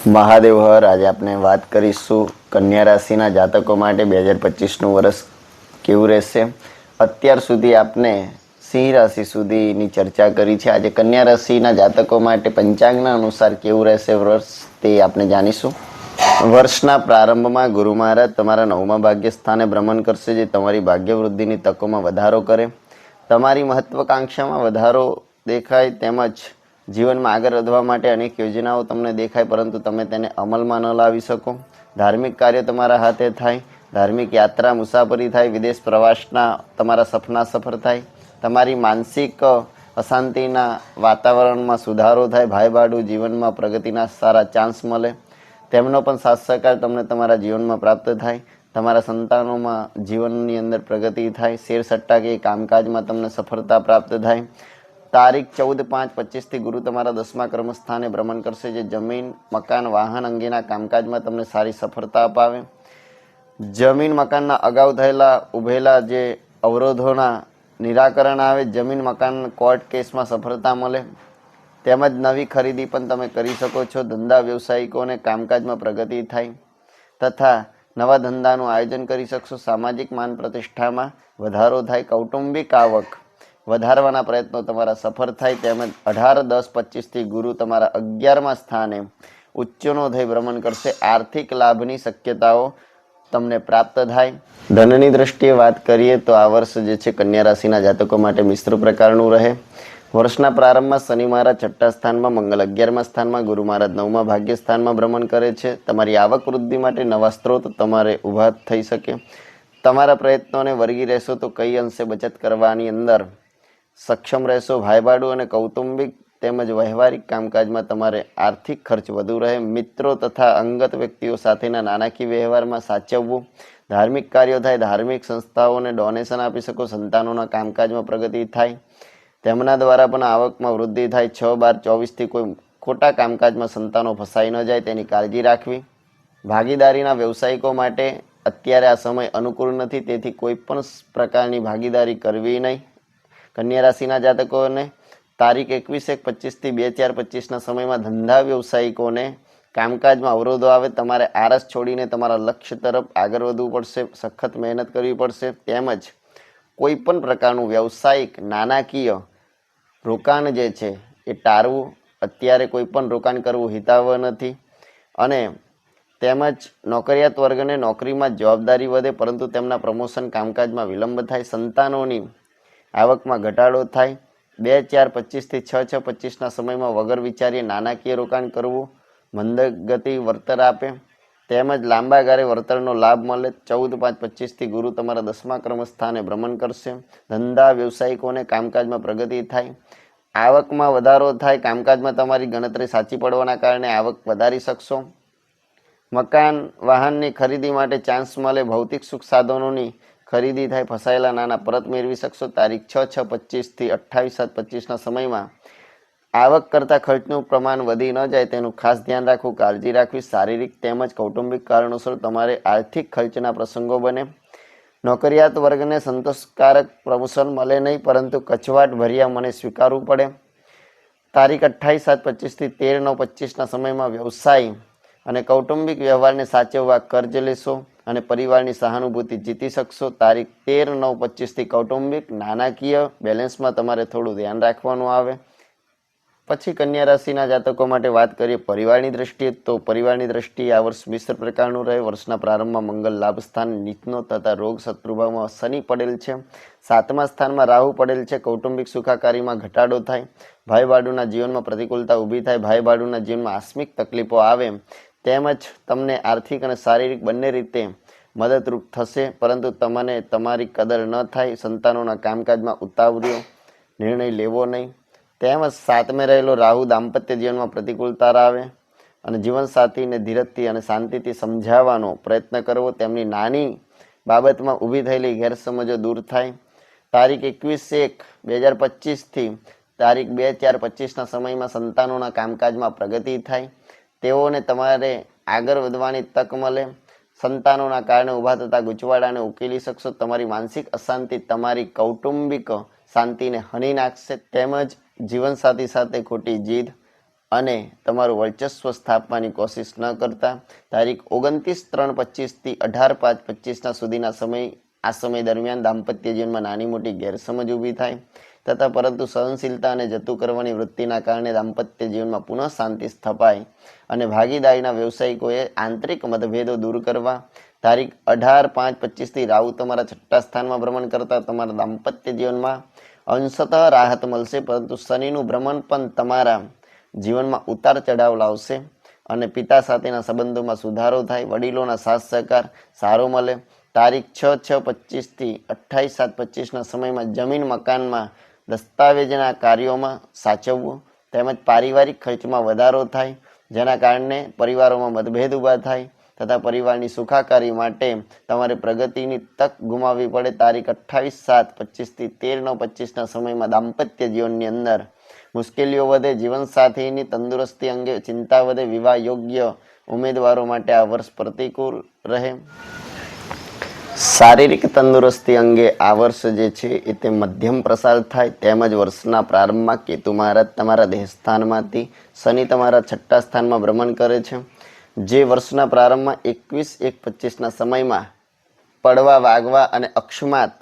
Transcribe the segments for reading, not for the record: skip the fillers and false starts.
મહાદેવ હર. આજે આપણે વાત કરીશું કન્યા રાશિના જાતકો માટે 2025નું વર્ષ કેવું રહેશે. અત્યાર સુધી આપણે સિંહ રાશિ સુધીની ચર્ચા કરી છે. આજે કન્યા રાશિના જાતકો માટે પંચાંગના અનુસાર કેવું રહેશે વર્ષ તે આપણે જાણીશું. વર્ષના પ્રારંભમાં ગુરુ મહારાજ તમારા 9મા ભાગ્ય સ્થાને ભ્રમણ કરશે, જે તમારી ભાગ્ય વૃદ્ધિની તકોમાં વધારો કરે, તમારી મહત્વાકાંક્ષામાં વધારો દેખાય, તેમજ જીવનમાં આગળ વધવા માટે અનેક યોજનાઓ તમને દેખાય, પરંતુ તમે તેને અમલમાં ન લાવી શકો. ધાર્મિક કાર્ય તમારા હાથે થાય, ધાર્મિક યાત્રા મુસાફરી થાય, વિદેશ પ્રવાસના તમારા સપના સફળ થાય, તમારી માનસિક અશાંતિના વાતાવરણમાં સુધારો થાય, ભાઈ બાડુ જીવનમાં પ્રગતિના સારા ચાન્સ મળે, તેમનો પણ સાથ સહકાર તમને તમારા જીવનમાં પ્રાપ્ત થાય, તમારા સંતાનોમાં જીવનની અંદર પ્રગતિ થાય, શેર સટ્ટા કે કામકાજમાં તમને સફળતા પ્રાપ્ત થાય. તારીખ 14/5/25થી ગુરુ તમારા 10મા કર્મસ્થાને ભ્રમણ કરશે, જે જમીન મકાન વાહન અંગેના કામકાજમાં તમને સારી સફળતા અપાવે. જમીન મકાનના અગાઉ થયેલા ઉભેલા જે અવરોધોના નિરાકરણ આવે, જમીન મકાન કોર્ટ કેસમાં સફળતા મળે, તેમજ નવી ખરીદી પણ તમે કરી શકો છો. ધંધા વ્યવસાયિકોને કામકાજમાં પ્રગતિ થાય તથા નવા ધંધાનું આયોજન કરી શકશો. સામાજિક માન પ્રતિષ્ઠામાં વધારો થાય, કૌટુંબિક આવક વધારવાના પ્રયત્નો તમારા સફળ થાય, તેમજ 18/10/25થી ગુરુ તમારા 11મા સ્થાને ઉચ્ચનો થઈ ભ્રમણ કરશે. આર્થિક લાભની શક્યતાઓ તમને પ્રાપ્ત થાય. ધનની દ્રષ્ટિએ વાત કરીએ તો આ વર્ષ જે છે કન્યા રાશિના જાતકો માટે મિશ્ર પ્રકારનું રહે. વર્ષના પ્રારંભમાં શનિ મહારાજ 6ઠ્ઠા સ્થાનમાં, મંગળ 11મા સ્થાનમાં, ગુરુ મહારાજ 9મા ભાગ્ય સ્થાનમાં ભ્રમણ કરે છે. તમારી આવક વૃદ્ધિ માટે નવા સ્ત્રોત તમારે ઊભા થઈ શકે. તમારા પ્રયત્નોને વર્ગી રહેશો તો કઈ અંશે બચત કરવાની અંદર સક્ષમ રહેશો. ભાઈબાડુ અને કૌટુંબિક તેમજ વ્યવહારિક કામકાજમાં તમારે આર્થિક ખર્ચ વધુ રહે. મિત્રો તથા અંગત વ્યક્તિઓ સાથેના નાણાકીય વ્યવહારમાં સાચવવું. ધાર્મિક કાર્યો થાય, ધાર્મિક સંસ્થાઓને ડોનેશન આપી શકો. સંતાનોના કામકાજમાં પ્રગતિ થાય, તેમના દ્વારા પણ આવકમાં વૃદ્ધિ થાય. 6/12/24થી કોઈ ખોટા કામકાજમાં સંતાનો ફસાઈ ન જાય તેની કાળજી રાખવી. ભાગીદારીના વ્યવસાયિકો માટે અત્યારે આ સમય અનુકૂળ નથી, તેથી કોઈ પણ પ્રકારની ભાગીદારી કરવી નહીં. કન્યા રાશિના જાતકોને તારીખ 21/1/25થી 2/4/25ના સમયમાં ધંધા વ્યવસાયિકોને કામકાજમાં અવરોધો આવે. તમારે આળસ છોડીને તમારા લક્ષ્ય તરફ આગળ વધવું પડશે, સખત મહેનત કરવી પડશે. તેમજ કોઈ પણ પ્રકારનું વ્યવસાયિક નાણાકીય રોકાણ જે છે એ ટાળવું. અત્યારે કોઈ પણ રોકાણ કરવું હિતાવહ નથી. અને તેમજ નોકરિયાત વર્ગને નોકરીમાં જવાબદારી વધે, પરંતુ તેમના પ્રમોશન કામકાજમાં વિલંબ થાય. સંતાનોની આવકમાં ઘટાડો થાય. 2/4/25થી 6/6/25ના સમયમાં વગર વિચારીએ નાણાકીય રોકાણ કરવું મંદગતિ વળતર આપે, તેમજ લાંબા ગાળે વળતરનો લાભ મળે. 14/5/25થી ગુરુ તમારા 10મા કર્મસ્થાને ભ્રમણ કરશે. ધંધા વ્યવસાયિકોને કામકાજમાં પ્રગતિ થાય, આવકમાં વધારો થાય. કામકાજમાં તમારી ગણતરી સાચી પડવાના કારણે આવક વધારી શકશો. મકાન વાહનની ખરીદી માટે ચાન્સ મળે. ભૌતિક સુખ સાધનોની ખરીદી થાય. ફસાયેલા નાણાં પરત મેળવી શકશો. તારીખ 6/6/25થી 28/7/25ના સમયમાં આવક કરતાં ખર્ચનું પ્રમાણ વધી ન જાય તેનું ખાસ ધ્યાન રાખવું, કાળજી રાખવી. શારીરિક તેમજ કૌટુંબિક કારણોસર તમારે આર્થિક ખર્ચના પ્રસંગો બને. નોકરિયાત વર્ગને સંતોષકારક પ્રમોશન મળે નહીં, પરંતુ કચવાટ ભર્યા મને સ્વીકારવું પડે. તારીખ 28/7/25થી 13/9/25ના સમયમાં વ્યવસાય અને કૌટુંબિક વ્યવહારને સાચવવા કર્જ લેશો અને પરિવારની સહાનુભૂતિ જીતી શકશો. તારીખ 13/9/25થી કૌટુંબિક નાણાકીય બેલેન્સમાં તમારે થોડું ધ્યાન રાખવાનું આવે. પછી કન્યા રાશિના જાતકો માટે વાત કરીએ પરિવારની દ્રષ્ટિએ, તો પરિવારની દ્રષ્ટિએ આ વર્ષ મિશ્ર પ્રકારનું રહે. વર્ષના પ્રારંભમાં મંગળ લાભ સ્થાન નીચનો તથા રોગ શત્રુભાવમાં શનિ પડેલ છે. 7મા સ્થાનમાં રાહુ પડેલ છે. કૌટુંબિક સુખાકારીમાં ઘટાડો થાય. ભાઈ બાડુના જીવનમાં પ્રતિકૂળતા ઊભી થાય. ભાઈ બાડુના જીવનમાં આકસ્મિક તકલીફો આવે, તેમજ તમને આર્થિક અને શારીરિક બંને રીતે મદદરૂપ થશે, પરંતુ તમને તમારી કદર ન થાય. સંતાનોના કામકાજમાં ઉતાવળ્યો નિર્ણય લેવો નહીં. તેમજ 7મે રહેલો રાહુ દાંપત્ય જીવનમાં પ્રતિકૂળતા આવે અને જીવનસાથીને ધીરજથી અને શાંતિથી સમજાવવાનો પ્રયત્ન કરવો. તેમની નાની બાબતમાં ઊભી થયેલી ગેરસમજો દૂર થાય. તારીખ 21/1/2025થી તારીખ 2/4/25ના સમયમાં સંતાનોના કામકાજમાં પ્રગતિ થાય. તેઓને તમારે આગળ વધવાની તક મળે. સંતાનોના કારણે ઊભા થતા ગૂંચવાડાને ઉકેલી શકશો. તમારી માનસિક અશાંતિ તમારી કૌટુંબિક શાંતિને હણી નાખશે. તેમજ જીવનસાથી સાથે ખોટી જીદ અને તમારું વર્ચસ્વ સ્થાપવાની કોશિશ ન કરતા. તારીખ 29/3/25 થી 18/5/25 સુધીના આ સમય દરમિયાન દાંપત્ય જીવનમાં નાની મોટી ગેરસમજ ઊભી થાય તથા પરંતુ સહનશીલતા અને જતું કરવાની વૃત્તિના કારણે દાંપત્ય જીવનમાં પુનઃ શાંતિ સ્થપાય અને ભાગીદારીના વ્યવસાયિકોએ આંતરિક મતભેદો દૂર કરવા. તારીખ 18/5/25 થી રાહુ તમારા 6ઠ્ઠા સ્થાનમાં ભ્રમણ કરતા તમારા દાંપત્ય જીવનમાં અંશતઃ રાહત મળશે, પરંતુ શનિનું ભ્રમણ પણ તમારા જીવનમાં ઉતાર ચઢાવ લાવશે અને પિતા સાથેના સંબંધોમાં સુધારો થાય. વડીલોના સાથ સહકાર સારો મળે. તારીખ 6/6/25 થી 28/7/25 સમયમાં જમીન મકાનમાં દસ્તાવેજના કાર્યોમાં સાચવવું તેમજ પારિવારિક ખર્ચમાં વધારો થાય, જેના કારણે પરિવારોમાં મતભેદ ઊભા થાય તથા પરિવારની સુખાકારી માટે તમારે પ્રગતિની તક ગુમાવવી પડે. તારીખ 28/7/25 થી 13/9/25 સમયમાં દાંપત્ય જીવનની અંદર મુશ્કેલીઓ વધે. જીવનસાથીની તંદુરસ્તી અંગે ચિંતા વધે. વિવાહ યોગ્ય ઉમેદવારો માટે આ વર્ષ પ્રતિકૂળ રહે. શારીરિક તંદુરસ્તી અંગે આ વર્ષ જે છે એ તે મધ્યમ પ્રસાર થાય. તેમજ વર્ષના પ્રારંભમાં કેતુ મહારાજ તમારા દેહસ્થાનમાંથી શનિ તમારા 6ઠ્ઠા સ્થાનમાં ભ્રમણ કરે છે, જે વર્ષના પ્રારંભમાં 21/1/25 સમયમાં પડવા વાગવા અને અકસ્માત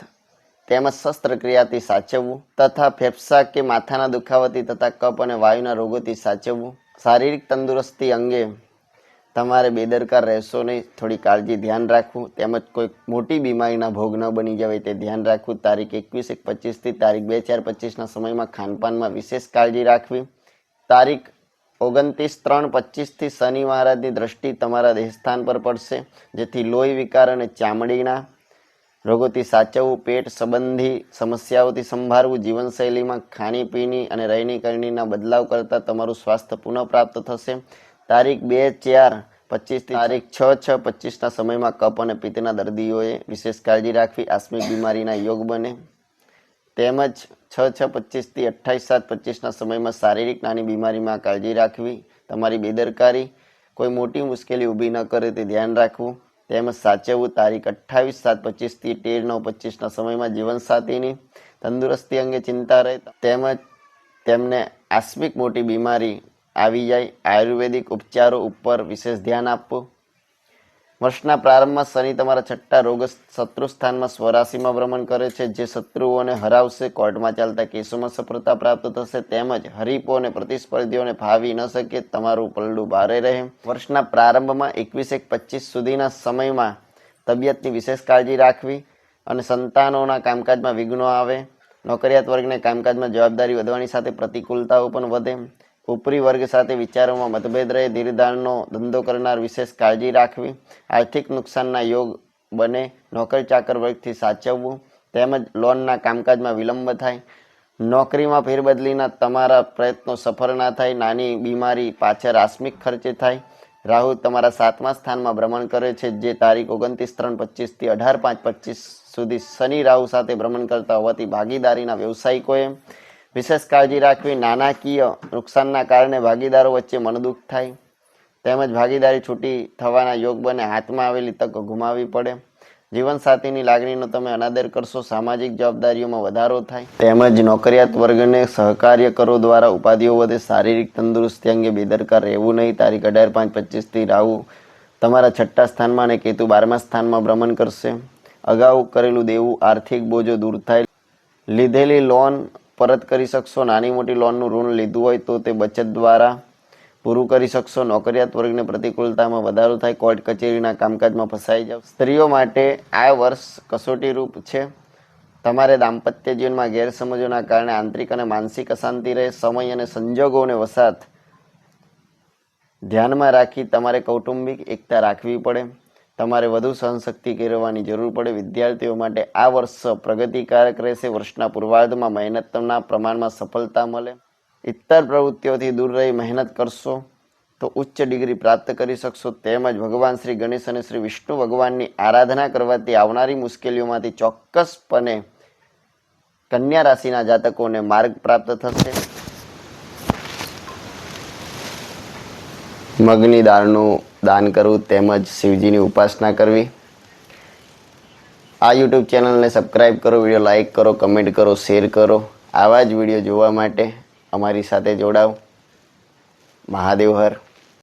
તેમજ શસ્ત્રક્રિયાથી સાચવવું તથા ફેફસા કે માથાના દુખાવાથી તથા કફ અને વાયુના રોગોથી સાચવવું. શારીરિક તંદુરસ્તી અંગે તમારે બેદરકાર રહેશો નહીં, થોડી કાળજી ધ્યાન રાખવું તેમજ કોઈ મોટી બીમારીના ભોગ ન બની જવાય તે ધ્યાન રાખવું. તારીખ 21/1/25 થી તારીખ 2/4/25 સમયમાં ખાનપાનમાં વિશેષ કાળજી રાખવી. તારીખ 29/3/25 થી શનિ મહારાજની દ્રષ્ટિ તમારા દેહસ્થાન પર પડશે, જેથી લોહી વિકાર અને ચામડીના રોગોથી સાચવવું. પેટ સંબંધી સમસ્યાઓથી સંભાળવું. જીવનશૈલીમાં ખાણીપીણી અને રહેણી કરણીના બદલાવ કરતાં તમારું સ્વાસ્થ્ય પુનઃપ્રાપ્ત થશે. તારીખ 2/4/25 થી તારીખ 6/6/25 સમયમાં કફ અને પિત્તના દર્દીઓએ વિશેષ કાળજી રાખવી. આસ્મિક બીમારીના યોગ બને. તેમજ 6/6/25 થી 28/7/25 સમયમાં શારીરિક નાની બીમારીમાં કાળજી રાખવી. તમારી બેદરકારી કોઈ મોટી મુશ્કેલી ઊભી ન કરે તે ધ્યાન રાખવું તેમજ સાચવવું. તારીખ 28/7/25 થી 13/9/25 સમયમાં જીવનસાથીની તંદુરસ્તી અંગે ચિંતા રહે તેમજ તેમને આસ્મિક મોટી બીમારી આવી જાય. આયુર્વેદિક ઉપચારો ઉપર વિશેષ ધ્યાન આપવું. વર્ષના પ્રારંભમાં શનિ તમારા 6ઠ્ઠા રોગ શત્રુ સ્થાનમાં સ્વરાશિમાં ભ્રમણ કરે છે, જે શત્રુઓને હરાવશે. કોર્ટમાં ચાલતા કેસોમાં સફળતા પ્રાપ્ત થશે તેમજ હરીફો અને પ્રતિસ્પર્ધીઓને ફાવી ન શકે. તમારું પલડું ભારે રહે. વર્ષના પ્રારંભમાં 21/1/25 સુધીના સમયમાં તબિયતની વિશેષ કાળજી રાખવી અને સંતાનોના કામકાજમાં વિઘ્નો આવે. નોકરિયાત વર્ગને કામકાજમાં જવાબદારી વધવાની સાથે પ્રતિકૂળતાઓ પણ વધે. ઉપરી વર્ગ સાથે વિચારોમાં મતભેદ રહે. ધીરધારનો ધંધો કરનાર વિશેષ કાળજી રાખવી. આર્થિક નુકસાનના યોગ બને. નોકર ચાકર વર્ગથી સાચવવું તેમજ લોનના કામકાજમાં વિલંબ થાય. નોકરીમાં ફેરબદલીના તમારા પ્રયત્નો સફળ ના થાય. નાની બીમારી પાછળ આસ્મિક ખર્ચે થાય. રાહુ તમારા 7મા સ્થાનમાં ભ્રમણ કરે છે, જે તારીખ 29/3/25 થી 18/5/25 સુધી શનિ રાહુ સાથે ભ્રમણ કરતા હોવાથી ભાગીદારીના વ્યવસાયિકોએ વિશેષ કાળજી રાખવી. નાણાકીય નુકસાનના કારણે ભાગીદારો વચ્ચે મનદુખ થાય તેમજ ભાગીદારી છૂટી થવાના યોગ બને. હાથમાં આવેલી તક ગુમાવવી પડે. જીવનસાથીની લાગણીનો તમે અનાદર કરશો. સામાજિક જવાબદારીઓમાં વધારો થાય તેમજ નોકરિયાત વર્ગને સહકાર્યકરો દ્વારા ઉપાધિઓ વધે. શારીરિક તંદુરસ્તી અંગે બેદરકાર રહેવું નહીં. તારીખ 18/5/25 થી રાહુ તમારા 6ઠ્ઠા સ્થાનમાં અને કેતુ 12મા સ્થાનમાં ભ્રમણ કરશે. અગાઉ કરેલું દેવું આર્થિક બોજો દૂર થાય. લીધેલી લોન પરત કરી શકશો. નાની મોટી લોનનું ઋણ લીધું હોય તો તે બચત દ્વારા પૂરું કરી શકશો. નોકરિયાત વર્ગને પ્રતિકૂળતામાં વધારો થાય. કોર્ટ કચેરીના કામકાજમાં ફસાઈ જાવ. સ્ત્રીઓ માટે આ વર્ષ કસોટી રૂપ છે. તમારે દાંપત્ય જીવનમાં ગેરસમજોના કારણે આંતરિક અને માનસિક અશાંતિ રહે. સમય અને સંજોગોને વસાત ધ્યાનમાં રાખી તમારે કૌટુંબિક એકતા રાખવી પડે. તમારે વધુ સહનશક્તિ કેળવવાની જરૂર પડે. વિદ્યાર્થીઓ માટે આ વર્ષ પ્રગતિકારક રહેશે. વર્ષના પૂર્વાર્ધમાં મહેનતના પ્રમાણમાં સફળતા મળે. ઇતર પ્રવૃત્તિઓથી દૂર રહી મહેનત કરશો તો ઉચ્ચ ડિગ્રી પ્રાપ્ત કરી શકશો. તેમજ ભગવાન શ્રી ગણેશ અને શ્રી વિષ્ણુ ભગવાનની આરાધના કરવાથી આવનારી મુશ્કેલીઓમાંથી ચોક્કસપણે કન્યા રાશિના જાતકોને માર્ગ પ્રાપ્ત થશે. મગની દાળનું દાન કરવું તેમજ શિવજીની ઉપાસના કરવી. આ યુટ્યુબ ચેનલને સબસ્ક્રાઈબ કરો, વિડીયો લાઈક કરો, કમેન્ટ કરો, શેર કરો. આવા જ વિડીયો જોવા માટે અમારી સાથે જોડાઓ. મહાદેવ હર.